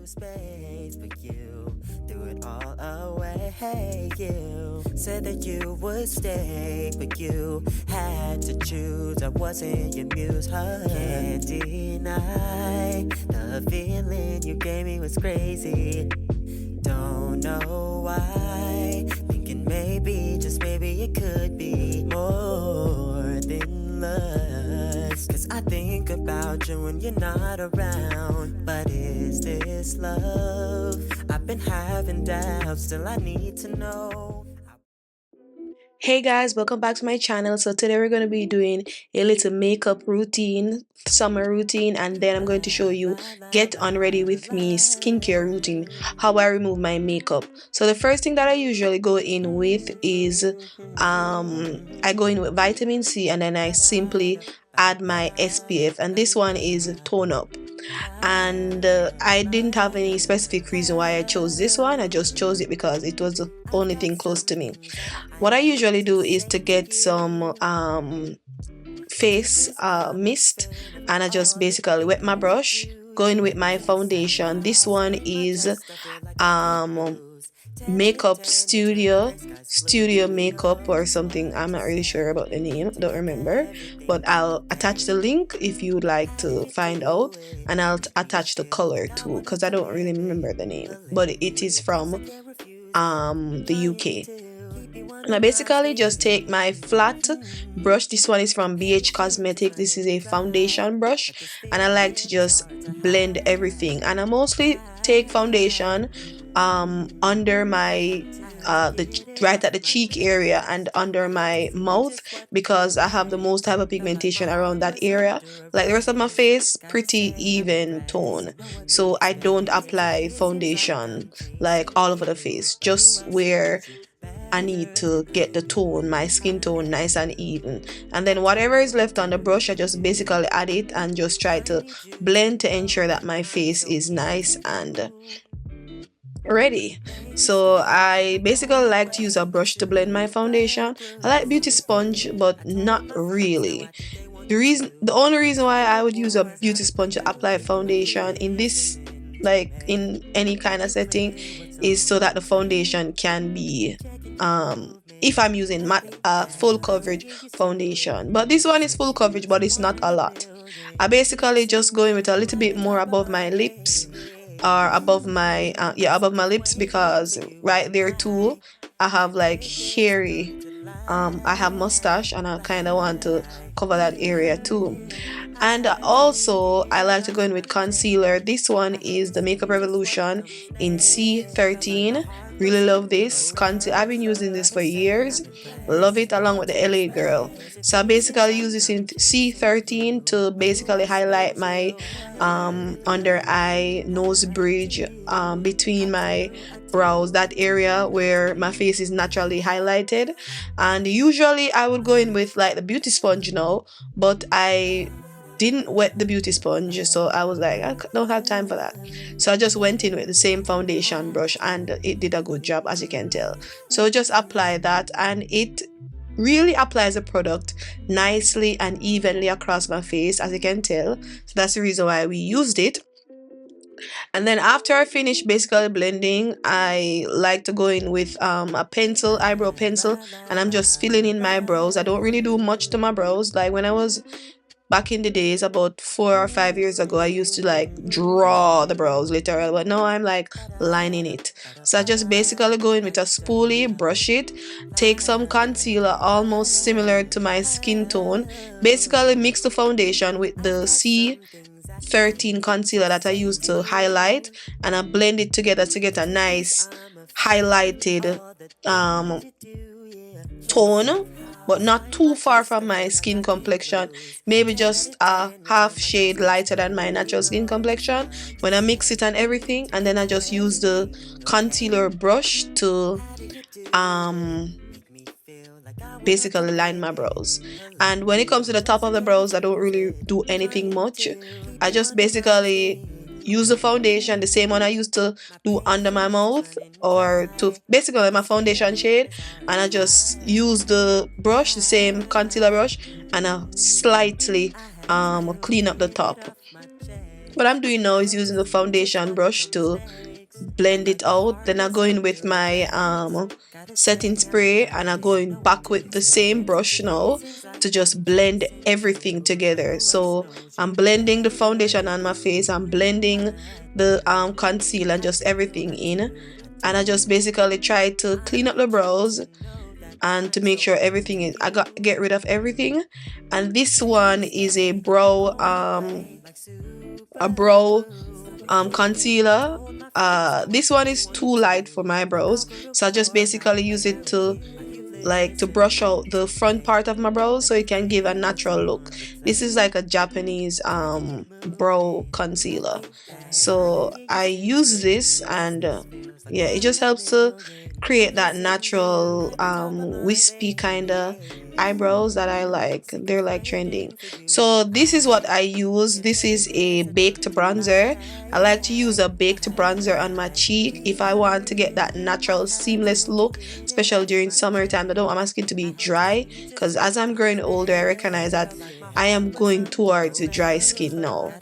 space, but you threw it all away. You said that you would stay, but you had to choose. I wasn't your muse, huh? Can't deny the feeling you gave me was crazy. Don't know why, thinking maybe, just maybe it could be more than lust. Cause I think about you when you're not around. But is this love? I've been having doubts, still I need to know. Hey guys, welcome back to my channel. So today we're going to be doing a little makeup routine, summer routine, and then I'm going to show you get unready with me skincare routine, how I remove my makeup. So the first thing that I usually go in with is I go in with vitamin C, and then I simply add my SPF, and this one is tone up. And I didn't have any specific reason why I chose this one. I just chose it because it was the only thing close to me. What I usually do is to get some face mist, and I just basically wet my brush, go in with my foundation. This one is makeup studio makeup or something. I'm not really sure about the name, don't remember, but I'll attach the link if you would like to find out, and I'll attach the color too because I don't really remember the name, but it is from the UK. And I basically just take my flat brush. This one is from BH Cosmetics. This is a foundation brush, and I like to just blend everything, and I mostly take foundation under my right at the cheek area and under my mouth, because I have the most hyperpigmentation around that area. Like the rest of my face, pretty even tone, so I don't apply foundation like all over the face, just where I need to get the tone, my skin tone, nice and even. And then whatever is left on the brush, I just basically add it and just try to blend to ensure that my face is nice and ready. So I basically like to use a brush to blend my foundation. I like beauty sponge, but not really. The only reason why I would use a beauty sponge to apply foundation in this, like in any kind of setting, is so that the foundation can be if I'm using matte full coverage foundation. But this one is full coverage, but it's not a lot. I basically just go in with a little bit more above my lips, or above my above my lips, because right there too I have like hairy I have mustache, and I kind of want to cover that area too. And also I like to go in with concealer. This one is the Makeup Revolution in C13. Really love this concealer. I've been using this for years. Love it, along with the LA Girl. So I basically use this in C13 to basically highlight my under eye, nose bridge, between my brows, that area where my face is naturally highlighted. And usually I would go in with like the beauty sponge now, but I didn't wet the beauty sponge, so I was like, I don't have time for that, so I just went in with the same foundation brush, and it did a good job, as you can tell. So just apply that, and it really applies the product nicely and evenly across my face, as you can tell. So that's the reason why we used it. And then after I finish basically blending, I like to go in with a pencil, eyebrow pencil, and I'm just filling in my brows. I don't really do much to my brows. Like when I was back in the days, about 4 or 5 years ago, I used to like draw the brows literally, but now I'm like lining it. So I just basically go in with a spoolie, brush it, take some concealer almost similar to my skin tone, basically mix the foundation with the C13 concealer that I use to highlight, and I blend it together to get a nice highlighted tone, but not too far from my skin complexion, maybe just a half shade lighter than my natural skin complexion when I mix it and everything. And then I just use the concealer brush to basically line my brows. And when it comes to the top of the brows, I don't really do anything much. I just basically use the foundation, the same one I used to do under my mouth, or to basically my foundation shade, and I just use the brush, the same concealer brush, and I slightly clean up the top. What I'm doing now is using the foundation brush to blend it out. Then I go in with my setting spray, and I go in back with the same brush now to just blend everything together. So I'm blending the foundation on my face, I'm blending the concealer and just everything in, and I just basically try to clean up the brows and to make sure everything is, get rid of everything. And this one is a brow concealer. This one is too light for my brows, so I just basically use it to brush out the front part of my brows so it can give a natural look. This is like a Japanese brow concealer, so I use this, and yeah, it just helps to create that natural wispy kind of eyebrows that I like. They're like trending. So this is what I use. This is a baked bronzer. I like to use a baked bronzer on my cheek if I want to get that natural seamless look, especially during summertime. I don't want my skin to be dry, because as I'm growing older I recognize that I am going towards the dry skin now.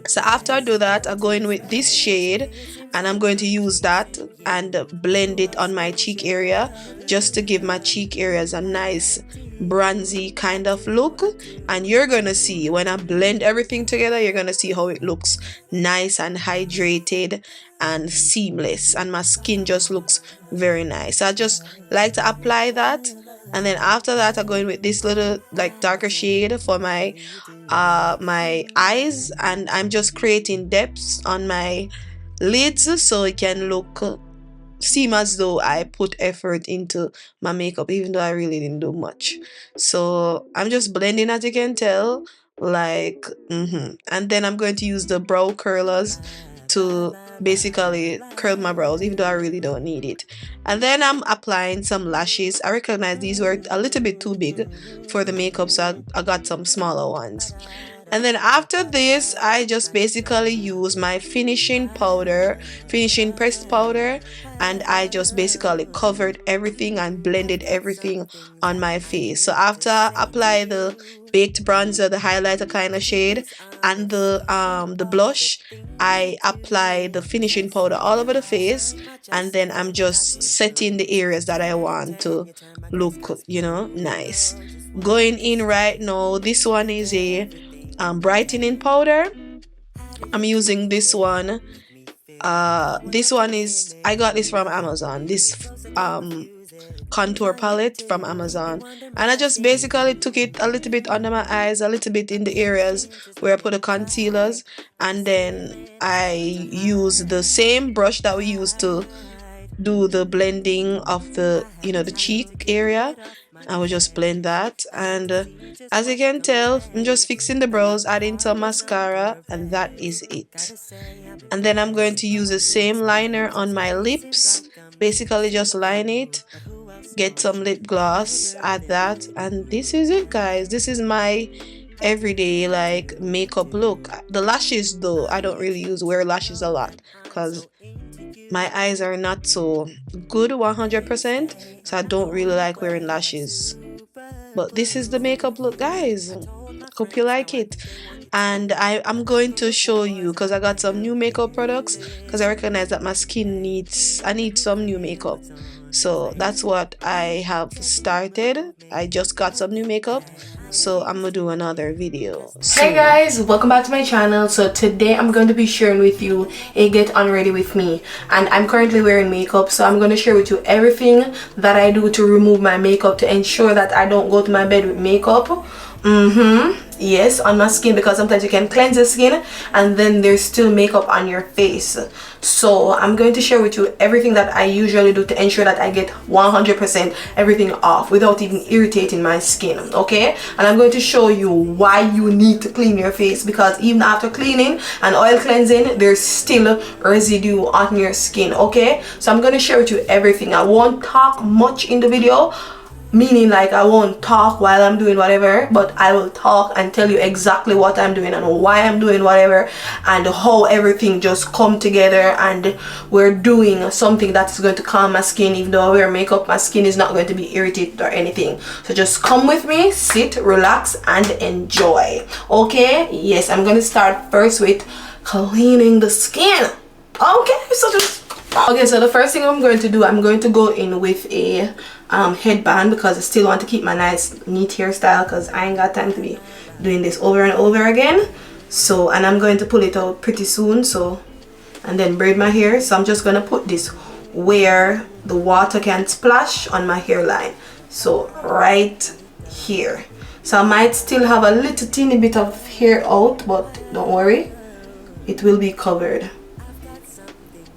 So after I do that, I go in with this shade, and I'm going to use that and blend it on my cheek area, just to give my cheek areas a nice bronzy kind of look. And you're gonna see when I blend everything together, you're gonna see how it looks nice and hydrated and seamless, and my skin just looks very nice. So I just like to apply that, and then after that I go in with this little like darker shade for my eyes, and I'm just creating depths on my lids so it can seem as though I put effort into my makeup, even though I really didn't do much. So I'm just blending, as you can tell, and then I'm going to use the brow curlers to basically curl my brows, even though I really don't need it. And then I'm applying some lashes. I recognize these were a little bit too big for the makeup, so I got some smaller ones. And then after this, I just basically use my finishing pressed powder, and I just basically covered everything and blended everything on my face. So after I apply the baked bronzer, the highlighter kind of shade, and the blush, I apply the finishing powder all over the face, and then I'm just setting the areas that I want to look, nice. Going in right now, this one is a brightening powder. I'm using this one. This one is, I got this from Amazon, this contour palette from Amazon, and I just basically took it a little bit under my eyes, a little bit in the areas where I put the concealers, and then I use the same brush that we used to do the blending of the the cheek area. I will just blend that, and as you can tell, I'm just fixing the brows, adding some mascara, and that is it. And then I'm going to use the same liner on my lips, basically just line it, get some lip gloss, add that, and this is it, guys. This is my everyday makeup look. The lashes though, I don't really wear lashes a lot because my eyes are not so good 100%, so I don't really like wearing lashes. But this is the makeup look, guys. Hope you like it. And I'm going to show you, because I got some new makeup products, because I recognize that my skin I need some new makeup. So that's what I have started. I just got some new makeup, so I'm gonna do another video soon. Hey guys, welcome back to my channel. So today I'm going to be sharing with you a get unready with me, and I'm currently wearing makeup, so I'm going to share with you everything that I do to remove my makeup, to ensure that I don't go to my bed with makeup. Yes, on my skin, because sometimes you can cleanse the skin and then there's still makeup on your face. So I'm going to share with you everything that I usually do to ensure that I get 100% everything off without even irritating my skin, okay? And I'm going to show you why you need to clean your face, because even after cleaning and oil cleansing, there's still residue on your skin, okay? So I'm going to share with you everything. I won't talk much in the video. meaning like I won't talk while I'm doing whatever, but I will talk and tell you exactly what I'm doing and why I'm doing whatever and how everything just come together, and we're doing something that's going to calm my skin. Even though I wear makeup, my skin is not going to be irritated or anything. So just come with me, sit, relax, and enjoy. Okay, yes, I'm gonna start first with cleaning the skin. Okay, so the first thing I'm going to do, I'm going to go in with a headband, because I still want to keep my nice neat hairstyle, because I ain't got time to be doing this over and over again. So, and I'm going to pull it out pretty soon, so, and then braid my hair. So I'm just going to put this where the water can splash on my hairline, so right here. So I might still have a little teeny bit of hair out, but don't worry, it will be covered.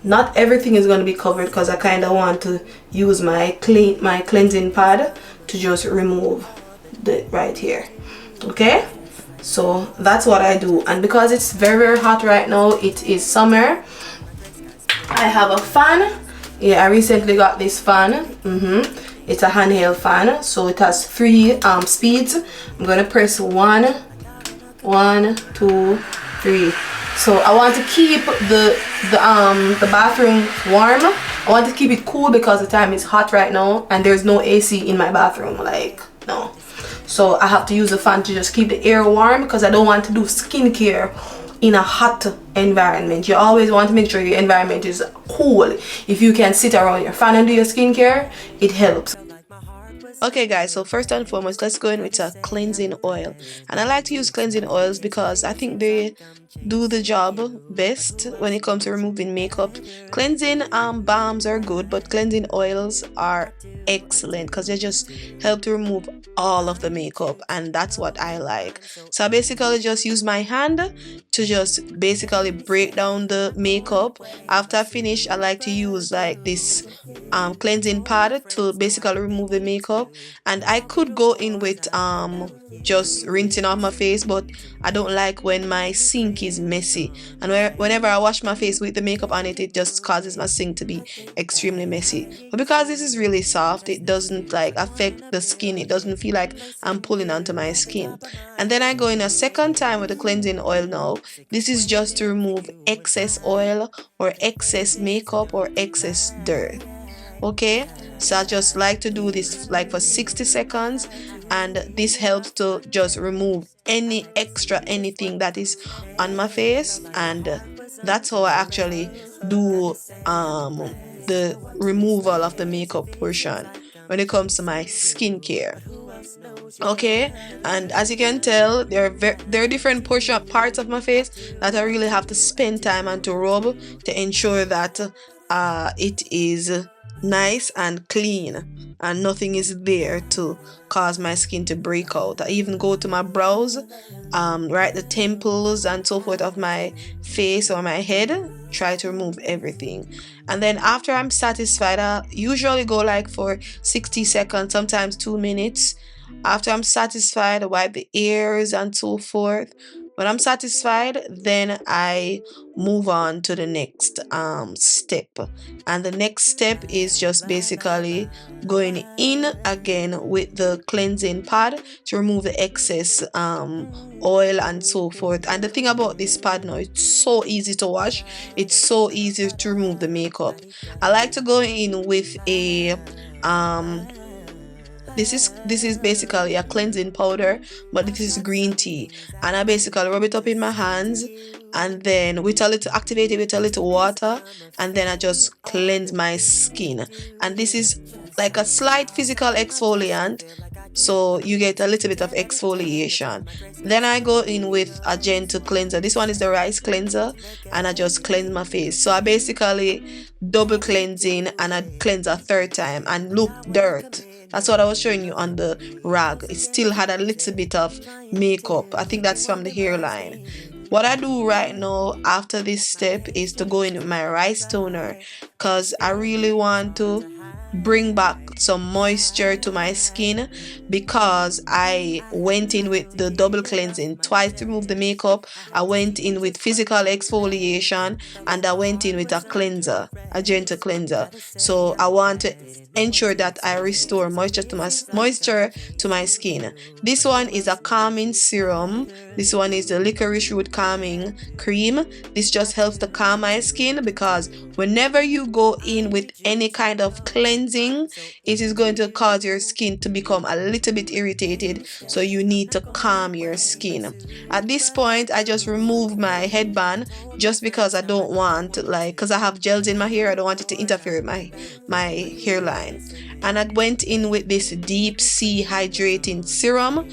Not everything is going to be covered, because I kind of want to use my cleansing pad to just remove the right here. Okay, so that's what I do. And because it's very, very hot right now, it is summer, I have a fan. Yeah, I recently got this fan. It's a handheld fan, so it has 3 speeds. I'm gonna press 1, 2, 3. So I want to keep the bathroom warm. I want to keep it cool because the time is hot right now and there's no AC in my bathroom, like, no. So I have to use the fan to just keep the air warm, because I don't want to do skincare in a hot environment. You always want to make sure your environment is cool. If you can sit around your fan and do your skincare, it helps. Okay guys, so first and foremost, let's go in with a cleansing oil. And I like to use cleansing oils because I think they do the job best when it comes to removing makeup. Cleansing balms are good, but cleansing oils are excellent because they just help to remove all of the makeup, and that's what I like. So I basically just use my hand to just basically break down the makeup. After I finish, I like to use like this cleansing pad to basically remove the makeup. And I could go in with just rinsing off my face, but I don't like when my sink is messy, and whenever I wash my face with the makeup on it, it just causes my sink to be extremely messy. But because this is really soft, it doesn't like affect the skin. It doesn't feel like I'm pulling onto my skin. And then I go in a second time with the cleansing oil. Now this is just to remove excess oil or excess makeup or excess dirt. Okay, so I just like to do this like for 60 seconds, and this helps to just remove any extra anything that is on my face. And that's how I actually do the removal of the makeup portion when it comes to my skincare. Okay, and as you can tell, there are different parts of my face that I really have to spend time and to rub to ensure that it is nice and clean and nothing is there to cause my skin to break out. I even go to my brows, right, the temples and so forth of my face or my head, try to remove everything. And then after I'm satisfied, I usually go like for 60 seconds, sometimes 2 minutes. After I'm satisfied, I wipe the ears and so forth. When I'm satisfied, then I move on to the next step. And the next step is just basically going in again with the cleansing pad to remove the excess oil and so forth. And the thing about this pad now, it's so easy to wash. It's so easy to remove the makeup. I like to go in with a this is basically a cleansing powder, but this is green tea, and I basically rub it up in my hands, and then activate it with a little water, and then I just cleanse my skin. And this is like a slight physical exfoliant, so you get a little bit of exfoliation. Then I go in with a gentle cleanser. This one is the rice cleanser, and I just cleanse my face. So I basically double cleansing, and I cleanse a third time. And look, dirt. That's what I was showing you on the rag. It still had a little bit of makeup. I think that's from the hairline. What I do right now after this step is to go in with my rice toner, because I really want to bring back inject some moisture to my skin because I went in with the double cleansing twice to remove the makeup. I went in with physical exfoliation, and I went in with a cleanser, a gentle cleanser. So I want to ensure that I restore moisture to my skin. This one is a calming serum. This one is the licorice root calming cream. This just helps to calm my skin, because whenever you go in with any kind of cleansing, it is going to cause your skin to become a little bit irritated, so you need to calm your skin. At this point, I just remove my headband just because I don't want, like, because I have gels in my hair, I don't want it to interfere with my hairline. And I went in with this deep sea hydrating serum.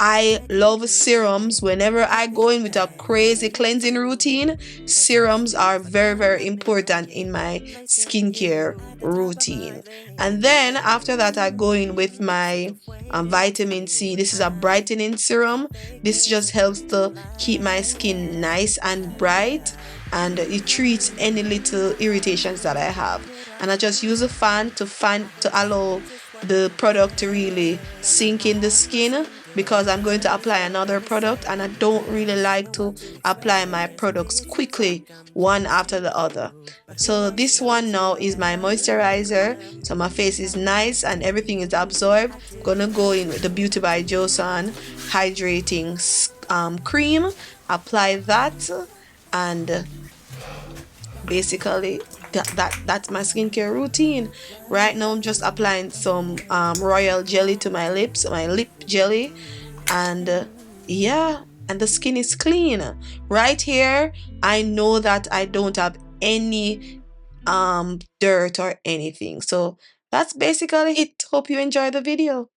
I love serums. Whenever I go in with a crazy cleansing routine, serums are very, very important in my skincare routine. And then after that, I go in with my vitamin C. This is a brightening serum. This just helps to keep my skin nice and bright, and it treats any little irritations that I have. And I just use a fan to allow the product to really sink in the skin, because I'm going to apply another product, and I don't really like to apply my products quickly one after the other. So this one now is my moisturizer, so my face is nice and everything is absorbed. I'm gonna go in with the Beauty by Joseon hydrating cream, apply that, and basically that's my skincare routine. Right now I'm just applying some royal jelly to my lips, my lip jelly, and yeah, and the skin is clean. Right here I know that I don't have any dirt or anything. So that's basically it. Hope you enjoy the video.